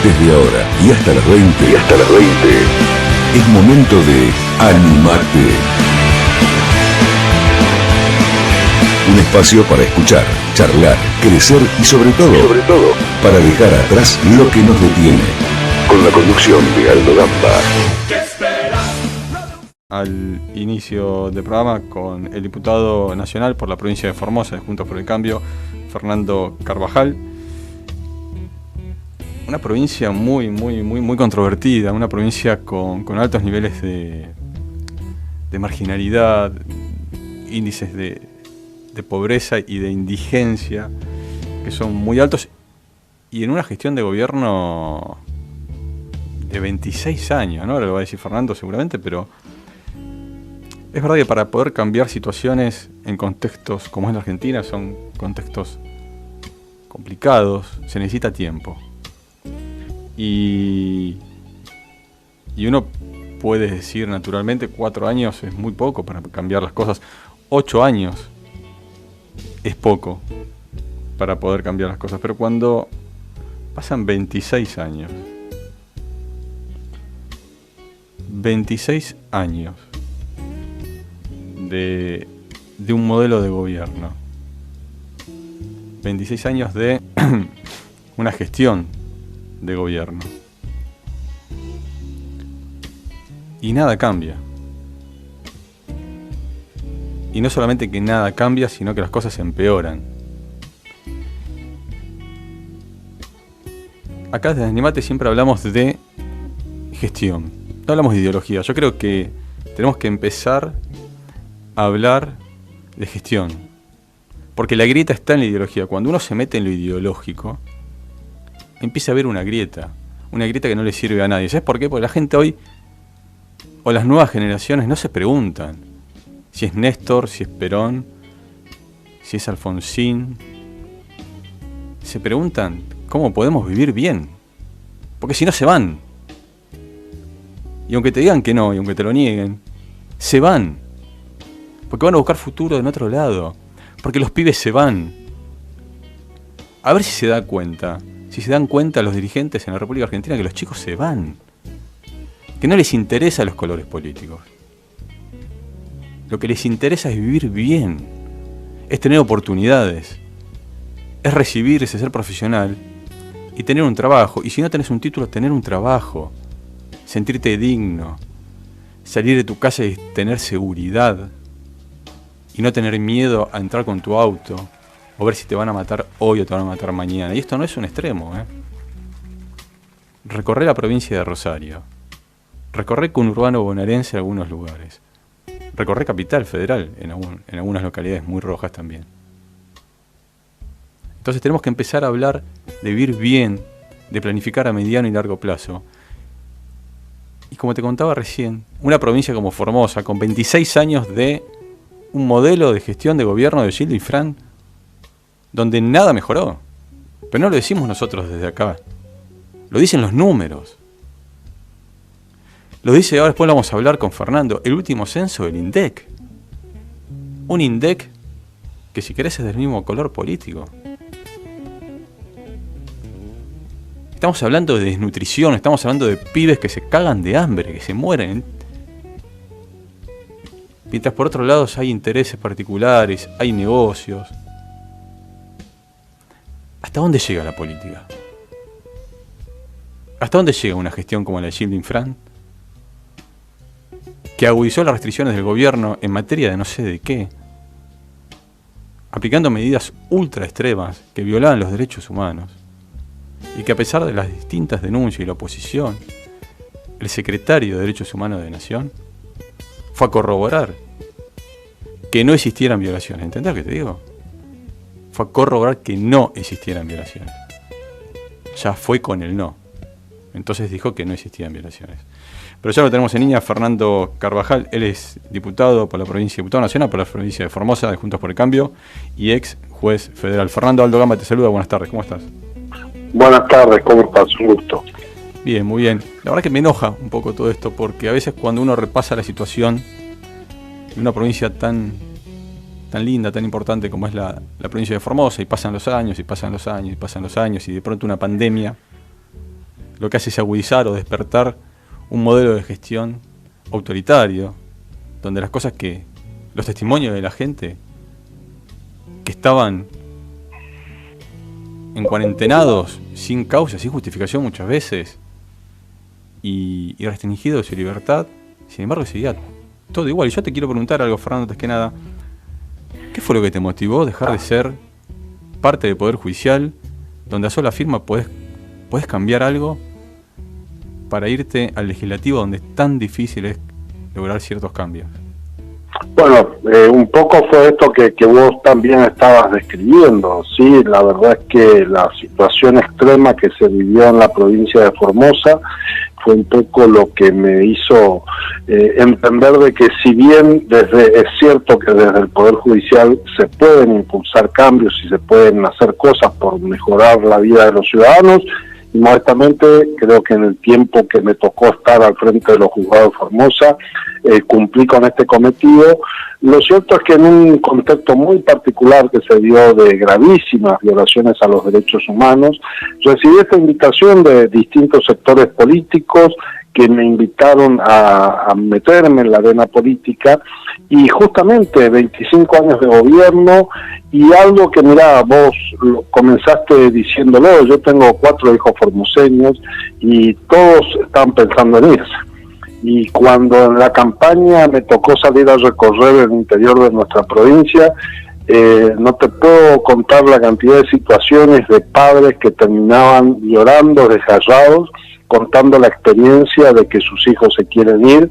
Desde ahora y hasta las 20. Es momento de Animate. Un espacio para escuchar, charlar, crecer y sobre todo, para dejar atrás lo que nos detiene. Con la conducción de Aldo Gamba. Al inicio del programa con el diputado nacional por la provincia de Formosa de Juntos por el Cambio, Fernando Carvajal. Una provincia muy controvertida, una provincia con altos niveles de marginalidad, índices de pobreza y de indigencia que son muy altos, y en una gestión de gobierno de 26 años, ¿no? Ahora lo va a decir Fernando seguramente, pero es verdad que para poder cambiar situaciones en contextos como es la Argentina, son contextos complicados, se necesita tiempo. Y uno puede decir naturalmente 4 años es muy poco para cambiar las cosas, 8 años es poco para poder cambiar las cosas, pero cuando pasan 26 años de un modelo de gobierno, 26 años de una gestión de gobierno, y nada cambia. Y no solamente que nada cambia, sino que las cosas se empeoran. Acá desde Animate siempre hablamos de gestión, no hablamos de ideología. Yo creo que tenemos que empezar a hablar de gestión, porque la grieta está en la ideología. Cuando uno se mete en lo ideológico, empieza a haber una grieta que no le sirve a nadie. ¿Sabes por qué? Porque la gente hoy, o las nuevas generaciones, no se preguntan si es Néstor, si es Perón, si es Alfonsín. Se preguntan cómo podemos vivir bien, porque si no se van. Y aunque te digan que no, y aunque te lo nieguen, se van, porque van a buscar futuro en otro lado, porque los pibes se van. A ver si se dan cuenta los dirigentes en la República Argentina, que los chicos se van, que no les interesa los colores políticos. Lo que les interesa es vivir bien, es tener oportunidades, es recibirse, ser profesional y tener un trabajo. Y si no tenés un título, tener un trabajo, sentirte digno, salir de tu casa y tener seguridad y no tener miedo a entrar con tu auto o ver si te van a matar hoy o te van a matar mañana. Y esto no es un extremo, ¿eh? Recorré la provincia de Rosario, recorré conurbano bonaerense en algunos lugares, recorré Capital Federal en algunas localidades muy rojas también. Entonces tenemos que empezar a hablar de vivir bien, de planificar a mediano y largo plazo. Y como te contaba recién, una provincia como Formosa, con 26 años de un modelo de gestión de gobierno de Gildo y Fran, donde nada mejoró. Pero no lo decimos nosotros desde acá, lo dicen los números. Lo dice, ahora después lo vamos a hablar con Fernando, el último censo del INDEC. Un INDEC que, si querés, es del mismo color político. Estamos hablando de desnutrición, estamos hablando de pibes que se cagan de hambre, que se mueren. Mientras por otro lado hay intereses particulares, hay negocios. ¿Hasta dónde llega la política? ¿Hasta dónde llega una gestión como la de Gildo y Fran, que agudizó las restricciones del gobierno en materia de no sé de qué, aplicando medidas ultra extremas que violaban los derechos humanos, y que a pesar de las distintas denuncias y la oposición, el secretario de Derechos Humanos de Nación fue a corroborar que no existieran violaciones? ¿Entendés lo que te digo? Fue a corroborar que no existieran violaciones. Ya fue con el no. Entonces dijo que no existían violaciones. Pero ya lo tenemos en línea, Fernando Carvajal. Él es diputado por la provincia, diputado nacional por la provincia de Formosa, de Juntos por el Cambio, y ex juez federal. Fernando, Aldo Gamba te saluda, buenas tardes, ¿cómo estás? Buenas tardes, ¿cómo estás? Un gusto. Bien, muy bien. La verdad que me enoja un poco todo esto, porque a veces cuando uno repasa la situación de una provincia tan linda, tan importante como es la provincia de Formosa, y pasan los años, y pasan los años, y pasan los años, y de pronto una pandemia lo que hace es agudizar o despertar un modelo de gestión autoritario, donde las cosas que, los testimonios de la gente que estaban en cuarentenados, sin causa, sin justificación muchas veces, y restringido de su libertad, sin embargo seguía todo igual. Y yo te quiero preguntar algo, Fernando, antes que nada, ¿qué fue lo que te motivó a dejar de ser parte del Poder Judicial, donde a sola firma podés cambiar algo, para irte al Legislativo, donde es tan difícil es lograr ciertos cambios? Bueno, un poco fue esto que vos también estabas describiendo, sí, la verdad es que la situación extrema que se vivió en la provincia de Formosa fue un poco lo que me hizo entender de que si bien es cierto que desde el Poder Judicial se pueden impulsar cambios y se pueden hacer cosas por mejorar la vida de los ciudadanos, y modestamente creo que en el tiempo que me tocó estar al frente de los juzgados de Formosa, cumplí con este cometido. Lo cierto es que en un contexto muy particular que se dio de gravísimas violaciones a los derechos humanos, recibí esta invitación de distintos sectores políticos que me invitaron a meterme en la arena política, y justamente 25 años de gobierno y algo que, mirá, vos comenzaste diciéndolo, yo tengo 4 hijos formoseños y todos están pensando en irse. Y cuando en la campaña me tocó salir a recorrer el interior de nuestra provincia, no te puedo contar la cantidad de situaciones de padres que terminaban llorando, desgarrados, contando la experiencia de que sus hijos se quieren ir,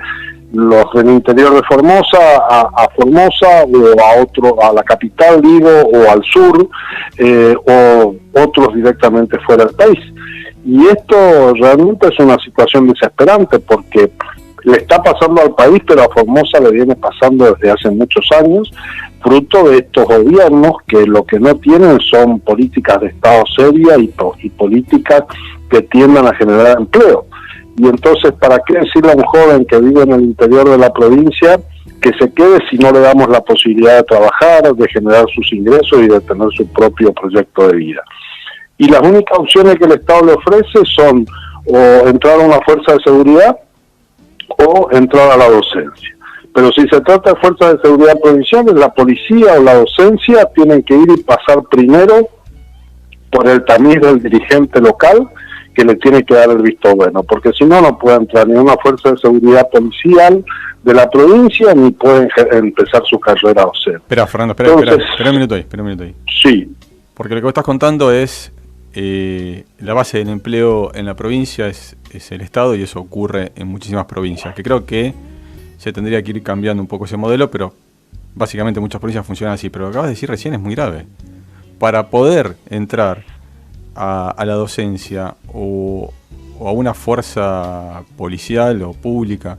los del interior de Formosa a Formosa, o a la capital, digo, o al sur, o otros directamente fuera del país. Y esto realmente es una situación desesperante, porque le está pasando al país, pero a Formosa le viene pasando desde hace muchos años, fruto de estos gobiernos que lo que no tienen son políticas de Estado serias y políticas que tiendan a generar empleo. Y entonces, ¿para qué decirle a un joven que vive en el interior de la provincia que se quede si no le damos la posibilidad de trabajar, de generar sus ingresos y de tener su propio proyecto de vida? Y las únicas opciones que el Estado le ofrece son o entrar a una fuerza de seguridad o entrar a la docencia. Pero si se trata de fuerzas de seguridad provinciales, la policía o la docencia tienen que ir y pasar primero por el tamiz del dirigente local, que le tiene que dar el visto bueno, porque si no, no puede entrar ni una fuerza de seguridad policial de la provincia, ni puede empezar su carrera docente. Espera, Fernando, espera un minuto ahí. Sí. Porque lo que vos estás contando es la base del empleo en la provincia es el Estado, y eso ocurre en muchísimas provincias, que creo que se tendría que ir cambiando un poco ese modelo, pero básicamente muchas provincias funcionan así. Pero lo que acabas de decir recién es muy grave. Para poder entrar a la docencia o a una fuerza policial o pública,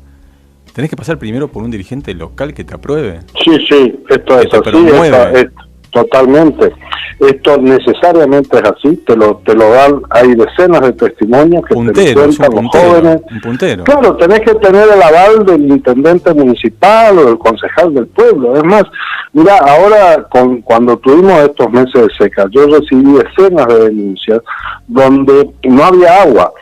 tenés que pasar primero por un dirigente local que te apruebe. Sí, esto es así, totalmente. Esto necesariamente es así, te lo dan, hay decenas de testimonios que te lo cuentan los jóvenes. Un puntero. Claro, tenés que tener el aval del intendente municipal o del concejal del pueblo. Es más, mira, ahora cuando tuvimos estos meses de seca, yo recibí decenas de denuncias donde no había agua.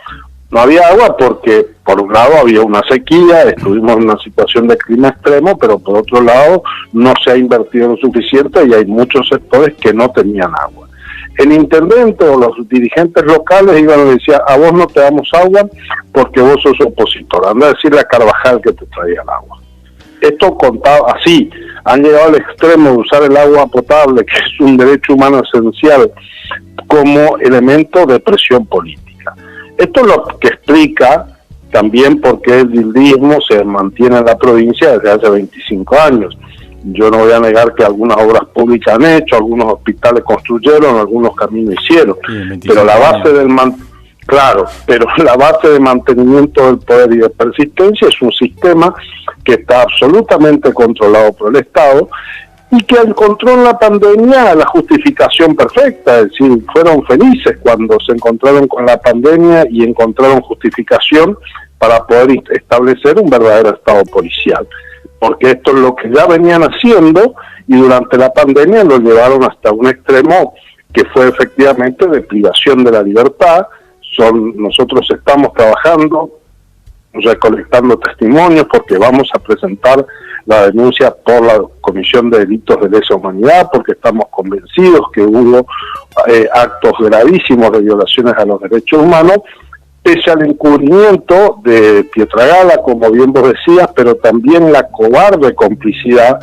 No había agua porque, por un lado, había una sequía, estuvimos en una situación de clima extremo, pero por otro lado, no se ha invertido lo suficiente y hay muchos sectores que no tenían agua. El intendente o los dirigentes locales iban y decían, a vos no te damos agua porque vos sos opositor, anda a decirle a Carvajal que te traía el agua. Esto contado así, han llegado al extremo de usar el agua potable, que es un derecho humano esencial, como elemento de presión política. Esto es lo que explica también por qué el dildismo se mantiene en la provincia desde hace 25 años. Yo no voy a negar que algunas obras públicas han hecho, algunos hospitales construyeron, algunos caminos hicieron, pero la base la base de mantenimiento del poder y de persistencia es un sistema que está absolutamente controlado por el Estado y que encontró en la pandemia la justificación perfecta, es decir, fueron felices cuando se encontraron con la pandemia y encontraron justificación para poder establecer un verdadero Estado policial, porque esto es lo que ya venían haciendo y durante la pandemia lo llevaron hasta un extremo que fue efectivamente de privación de la libertad, Nosotros estamos trabajando, recolectando testimonios, porque vamos a presentar la denuncia por la Comisión de Delitos de Lesa Humanidad, porque estamos convencidos que hubo actos gravísimos de violaciones a los derechos humanos, pese al encubrimiento de Pietragala, como bien vos decías, pero también la cobarde complicidad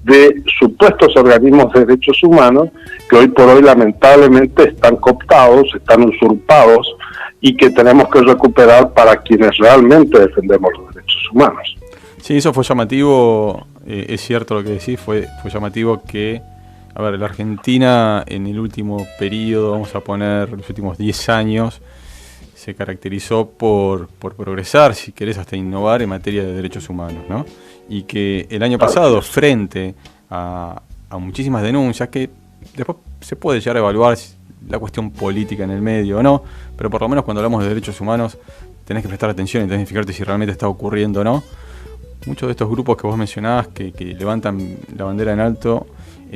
de supuestos organismos de derechos humanos que hoy por hoy lamentablemente están cooptados, están usurpados y que tenemos que recuperar para quienes realmente defendemos los derechos humanos. Sí, eso fue llamativo, es cierto lo que decís, fue llamativo que, a ver, la Argentina en el último periodo, vamos a poner los últimos 10 años, se caracterizó por progresar, si querés hasta innovar en materia de derechos humanos, ¿no? Y que el año pasado, frente a muchísimas denuncias, que después se puede llegar a evaluar la cuestión política en el medio o no, pero por lo menos cuando hablamos de derechos humanos tenés que prestar atención y tenés que fijarte si realmente está ocurriendo o no. Muchos de estos grupos que vos mencionabas que levantan la bandera en alto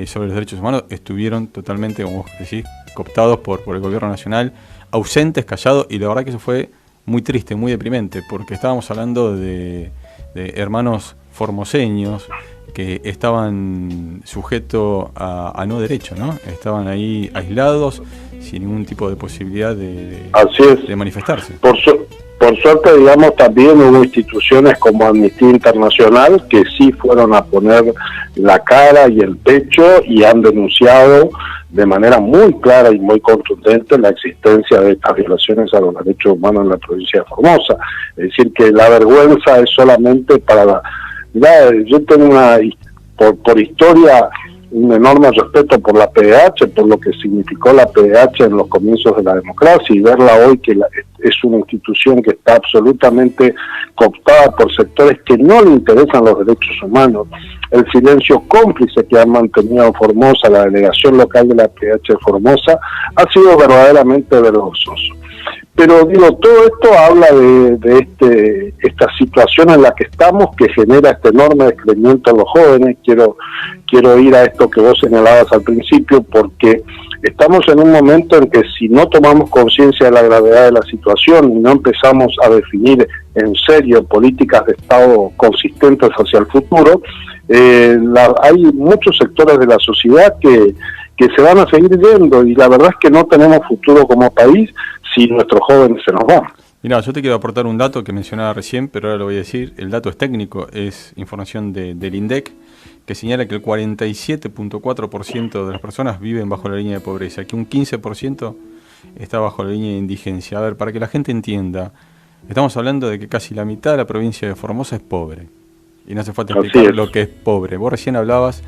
sobre los derechos humanos estuvieron totalmente, como vos decís, cooptados por el gobierno nacional, ausentes, callados, y la verdad que eso fue muy triste, muy deprimente, porque estábamos hablando de hermanos formoseños que estaban sujetos a no derecho, ¿no? Estaban ahí aislados, sin ningún tipo de posibilidad de manifestarse. Por suerte, digamos, también hubo instituciones como Amnistía Internacional que sí fueron a poner la cara y el pecho y han denunciado de manera muy clara y muy contundente la existencia de estas violaciones a los derechos humanos en la provincia de Formosa. Es decir, que la vergüenza es solamente para yo tengo por historia un enorme respeto por la PDH, por lo que significó la PDH en los comienzos de la democracia, y verla hoy que es una institución que está absolutamente cooptada por sectores que no le interesan los derechos humanos. El silencio cómplice que ha mantenido en Formosa la delegación local de la PDH de Formosa ha sido verdaderamente vergonzoso. Pero digo, todo esto habla de esta situación en la que estamos, que genera este enorme descreimiento en los jóvenes. Quiero ir a esto que vos señalabas al principio, porque estamos en un momento en que si no tomamos conciencia de la gravedad de la situación y no empezamos a definir en serio políticas de Estado consistentes hacia el futuro, hay muchos sectores de la sociedad que se van a seguir yendo, y la verdad es que no tenemos futuro como país si nuestros jóvenes se nos van. Mira, yo te quiero aportar un dato que mencionaba recién, pero ahora lo voy a decir. El dato es técnico, es información del INDEC, que señala que el 47.4% de las personas viven bajo la línea de pobreza, que un 15% está bajo la línea de indigencia. A ver, para que la gente entienda, estamos hablando de que casi la mitad de la provincia de Formosa es pobre. Y no hace falta explicar lo que es pobre. Vos recién hablabas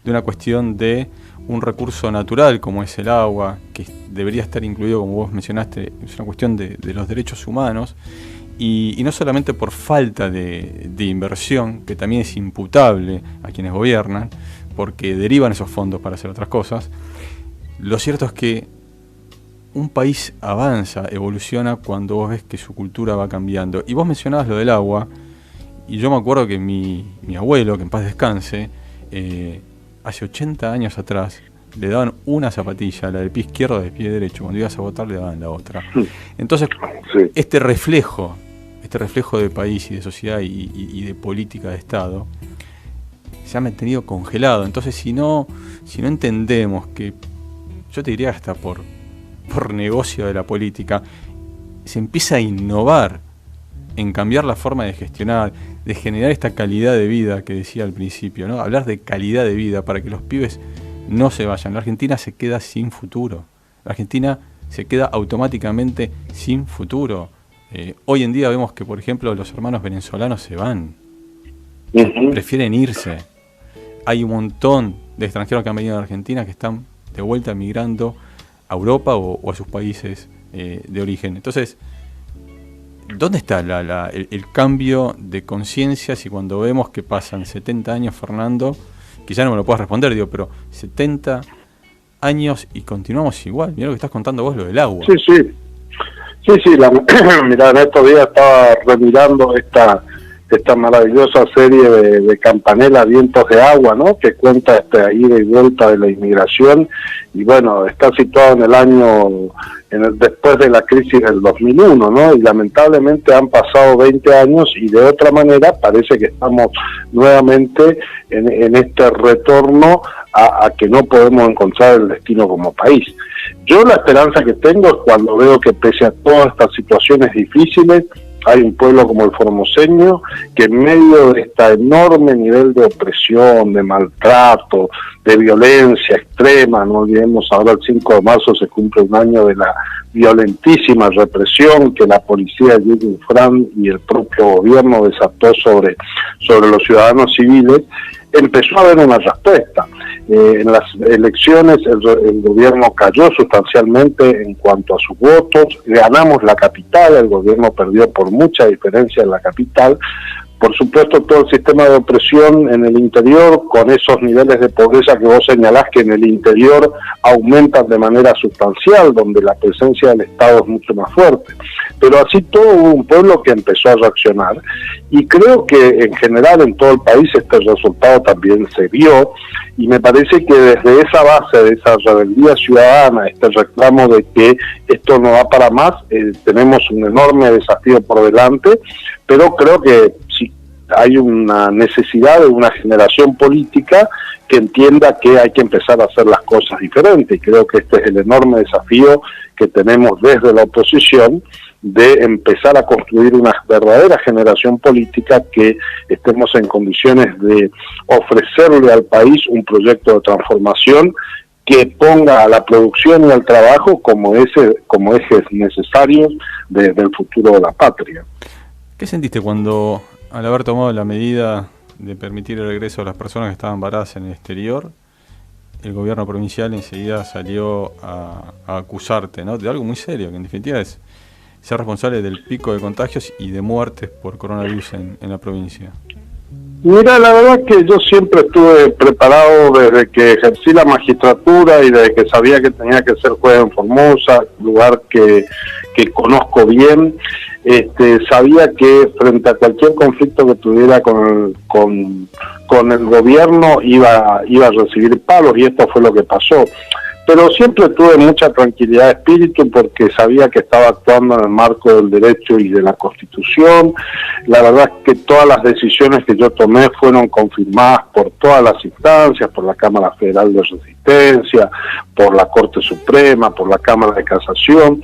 de una cuestión de un recurso natural como es el agua, que debería estar incluido, como vos mencionaste, es una cuestión de los derechos humanos, y no solamente por falta de inversión, que también es imputable a quienes gobiernan, porque derivan esos fondos para hacer otras cosas. Lo cierto es que un país avanza, evoluciona cuando vos ves que su cultura va cambiando. Y vos mencionabas lo del agua, y yo me acuerdo que mi abuelo, que en paz descanse, hace 80 años atrás le daban una zapatilla, la del pie izquierdo, del pie derecho. Cuando ibas a votar le daban la otra. Entonces, este reflejo de país y de sociedad y de política de Estado se ha mantenido congelado. Entonces, si no entendemos que, yo te diría hasta por negocio de la política, se empieza a innovar en cambiar la forma de gestionar, de generar esta calidad de vida que decía al principio, ¿no? Hablar de calidad de vida para que los pibes no se vayan. La Argentina se queda sin futuro. La Argentina se queda automáticamente sin futuro. Hoy en día vemos que, por ejemplo, los hermanos venezolanos se van. Prefieren irse. Hay un montón de extranjeros que han venido a Argentina que están de vuelta migrando a Europa o a sus países de origen. Entonces, ¿dónde está el cambio de conciencia si cuando vemos que pasan 70 años, Fernando, quizá no me lo puedas responder, digo, pero 70 años y continuamos igual? Mirá lo que estás contando vos, lo del agua. Sí, mirá, en estos días estaba remirando esta esta maravillosa serie de Campanella, Vientos de Agua, ¿no? Que cuenta esta ida y vuelta de la inmigración, y bueno, está situado en el año, después de la crisis del 2001, ¿no? Y lamentablemente han pasado 20 años y de otra manera parece que estamos nuevamente en este retorno a que no podemos encontrar el destino como país. Yo la esperanza que tengo es cuando veo que pese a todas estas situaciones difíciles, hay un pueblo como el formoseño que en medio de este enorme nivel de opresión, de maltrato, de violencia extrema, no olvidemos ahora el 5 de marzo se cumple un año de la violentísima represión que la policía de Infran y el propio gobierno desató sobre los ciudadanos civiles, empezó a haber una respuesta. En las elecciones el gobierno cayó sustancialmente en cuanto a sus votos, ganamos la capital, el gobierno perdió por mucha diferencia en la capital. Por supuesto, todo el sistema de opresión en el interior, con esos niveles de pobreza que vos señalás que en el interior aumentan de manera sustancial, donde la presencia del Estado es mucho más fuerte. Pero así todo hubo un pueblo que empezó a reaccionar, y creo que en general en todo el país este resultado también se vio, y me parece que desde esa base, de esa rebeldía ciudadana, este reclamo de que esto no va para más, tenemos un enorme desafío por delante, pero creo que sí hay una necesidad de una generación política que entienda que hay que empezar a hacer las cosas diferentes, y creo que este es el enorme desafío que tenemos desde la oposición, de empezar a construir una verdadera generación política que estemos en condiciones de ofrecerle al país un proyecto de transformación que ponga a la producción y al trabajo como ejes necesarios del futuro de la patria. ¿Qué sentiste cuando, al haber tomado la medida de permitir el regreso de las personas que estaban varadas en el exterior, el gobierno provincial enseguida salió a acusarte, ¿no?, de algo muy serio, que en definitiva es ser responsable del pico de contagios y de muertes por coronavirus en la provincia? Mira, la verdad que yo siempre estuve preparado desde que ejercí la magistratura y desde que sabía que tenía que ser juez en Formosa, lugar que conozco bien. Sabía que frente a cualquier conflicto que tuviera con el gobierno iba a recibir palos, y esto fue lo que pasó. Pero siempre tuve mucha tranquilidad de espíritu porque sabía que estaba actuando en el marco del derecho y de la Constitución. La verdad es que todas las decisiones que yo tomé fueron confirmadas por todas las instancias, por la Cámara Federal de Resistencia, por la Corte Suprema, por la Cámara de Casación,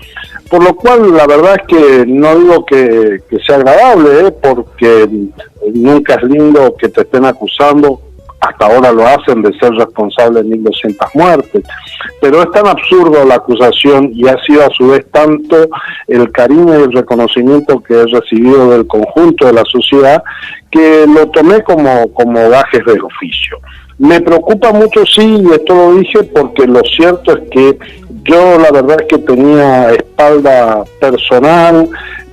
por lo cual la verdad es que no digo que sea agradable, porque nunca es lindo que te estén acusando. Hasta ahora lo hacen de ser responsable de 1.200 muertes, pero es tan absurdo la acusación, y ha sido a su vez tanto el cariño y el reconocimiento que he recibido del conjunto de la sociedad, que lo tomé como gajes del oficio. Me preocupa mucho, sí, y esto lo dije porque lo cierto es que yo la verdad es que tenía espalda personal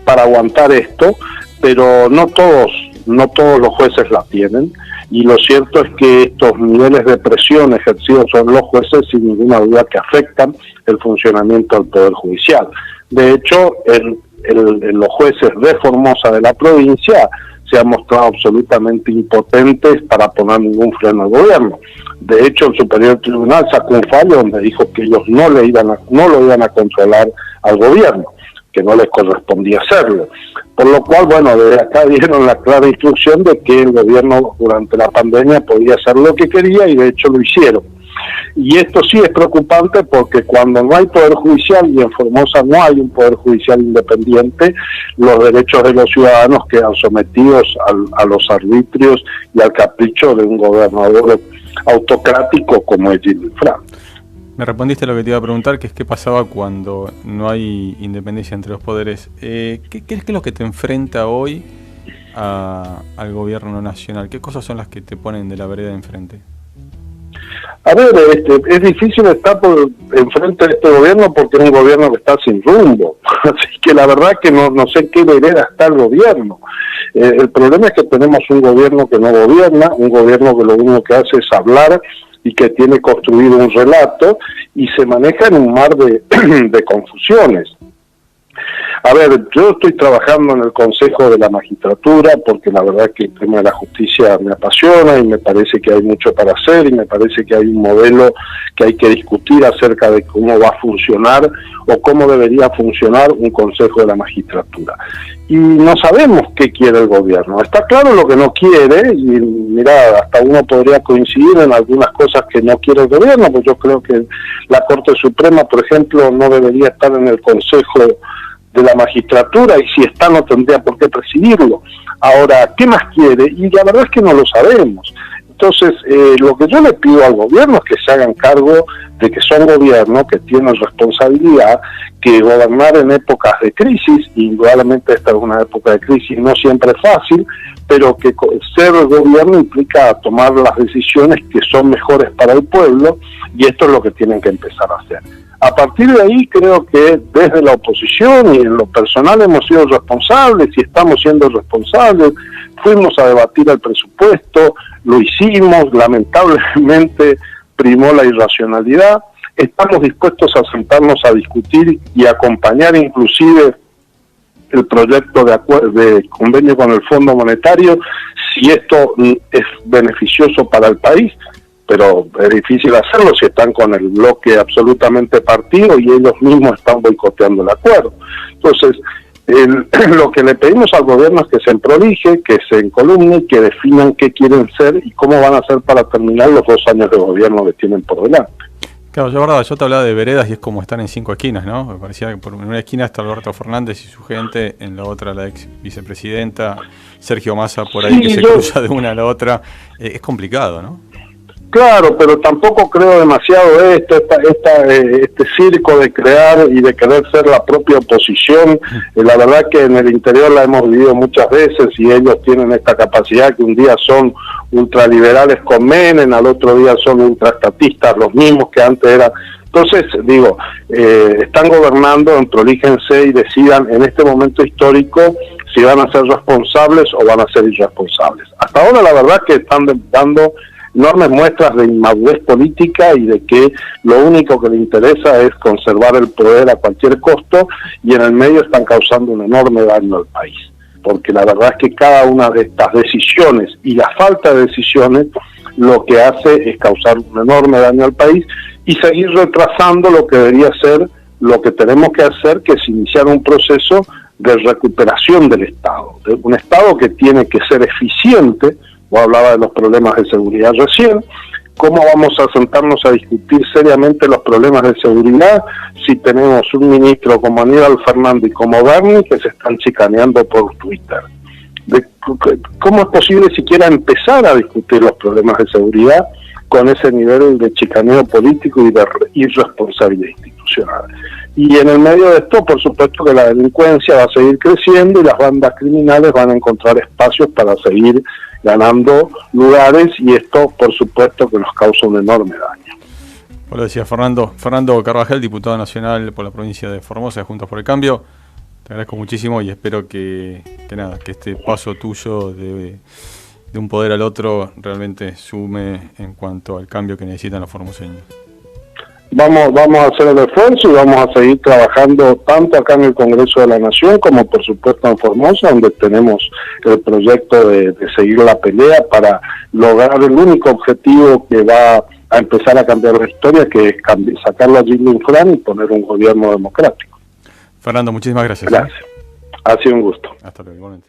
para aguantar esto, pero no todos los jueces la tienen. Y lo cierto es que estos niveles de presión ejercidos sobre los jueces, sin ninguna duda que afectan el funcionamiento del Poder Judicial. De hecho, los jueces de Formosa de la provincia se han mostrado absolutamente impotentes para poner ningún freno al gobierno. De hecho, el Superior Tribunal sacó un fallo donde dijo que ellos no lo iban a controlar al gobierno, que no les correspondía hacerlo. Por lo cual, bueno, desde acá dieron la clara instrucción de que el gobierno durante la pandemia podía hacer lo que quería, y de hecho lo hicieron. Y esto sí es preocupante porque cuando no hay poder judicial, y en Formosa no hay un poder judicial independiente, los derechos de los ciudadanos quedan sometidos a los arbitrios y al capricho de un gobernador autocrático como es Gilles Infran. Me respondiste lo que te iba a preguntar, que es qué pasaba cuando no hay independencia entre los poderes. ¿Qué es lo que te enfrenta hoy al gobierno nacional? ¿Qué cosas son las que te ponen de la vereda enfrente? A ver, es difícil estar enfrente de este gobierno porque es un gobierno que está sin rumbo. Así que la verdad que no sé en qué vereda está el gobierno. El problema es que tenemos un gobierno que no gobierna, un gobierno que lo único que hace es hablar y que tiene construido un relato y se maneja en un mar de confusiones. A ver, yo estoy trabajando en el Consejo de la Magistratura porque la verdad es que el tema de la justicia me apasiona y me parece que hay mucho para hacer y me parece que hay un modelo que hay que discutir acerca de cómo va a funcionar o cómo debería funcionar un Consejo de la Magistratura. Y no sabemos qué quiere el gobierno. Está claro lo que no quiere y mira, hasta uno podría coincidir en algunas cosas que no quiere el gobierno, pues yo creo que la Corte Suprema, por ejemplo, no debería estar en el Consejo de la Magistratura y si está no tendría por qué presidirlo. Ahora, ¿qué más quiere? Y la verdad es que no lo sabemos. Entonces, lo que yo le pido al gobierno es que se hagan cargo de que son gobierno, que tienen responsabilidad, que gobernar en épocas de crisis, indudablemente esta es una época de crisis, no siempre es fácil, pero que ser gobierno implica tomar las decisiones que son mejores para el pueblo, y esto es lo que tienen que empezar a hacer. A partir de ahí creo que desde la oposición y en lo personal hemos sido responsables y estamos siendo responsables. Fuimos a debatir el presupuesto, lo hicimos, lamentablemente primó la irracionalidad. Estamos dispuestos a sentarnos a discutir y acompañar inclusive el proyecto de convenio con el Fondo Monetario si esto es beneficioso para el país. Pero es difícil hacerlo si están con el bloque absolutamente partido y ellos mismos están boicoteando el acuerdo. Entonces, lo que le pedimos al gobierno es que se prolije, que se encolumne, que definan qué quieren ser y cómo van a hacer para terminar los 2 años de gobierno que tienen por delante. Claro, yo te hablaba de veredas y es como estar en 5 esquinas, ¿no? Me parecía que por una esquina está Alberto Fernández y su gente, en la otra la ex vicepresidenta, Sergio Massa por ahí, sí, que se cruza de una a la otra. Es complicado, ¿no? Claro, pero tampoco creo demasiado este circo de crear y de querer ser la propia oposición. La verdad que en el interior la hemos vivido muchas veces y ellos tienen esta capacidad que un día son ultraliberales con Menem, al otro día son ultraestatistas, los mismos que antes eran. Entonces, digo, están gobernando, prolíjense y decidan en este momento histórico si van a ser responsables o van a ser irresponsables. Hasta ahora la verdad que están dando enormes muestras de inmadurez política y de que lo único que le interesa es conservar el poder a cualquier costo y en el medio están causando un enorme daño al país. Porque la verdad es que cada una de estas decisiones y la falta de decisiones lo que hace es causar un enorme daño al país y seguir retrasando lo que debería ser lo que tenemos que hacer, que es iniciar un proceso de recuperación del Estado. De un Estado que tiene que ser eficiente. Vos hablaba de los problemas de seguridad recién. ¿Cómo vamos a sentarnos a discutir seriamente los problemas de seguridad si tenemos un ministro como Aníbal Fernández y como Bernie que se están chicaneando por Twitter? ¿Cómo es posible siquiera empezar a discutir los problemas de seguridad con ese nivel de chicaneo político y de irresponsabilidad institucional? Y en el medio de esto, por supuesto que la delincuencia va a seguir creciendo y las bandas criminales van a encontrar espacios para seguir ganando lugares y esto, por supuesto, que nos causa un enorme daño. Lo decía Fernando Carvajal, diputado nacional por la provincia de Formosa, de Juntos por el Cambio. Te agradezco muchísimo y espero que este paso tuyo de un poder al otro realmente sume en cuanto al cambio que necesitan los formoseños. Vamos a hacer el esfuerzo y vamos a seguir trabajando tanto acá en el Congreso de la Nación como por supuesto en Formosa, donde tenemos el proyecto de seguir la pelea para lograr el único objetivo que va a empezar a cambiar la historia, que es sacarlo a Gilles Fran y poner un gobierno democrático. Fernando, muchísimas gracias. Gracias. Ha sido un gusto. Hasta luego, igualmente.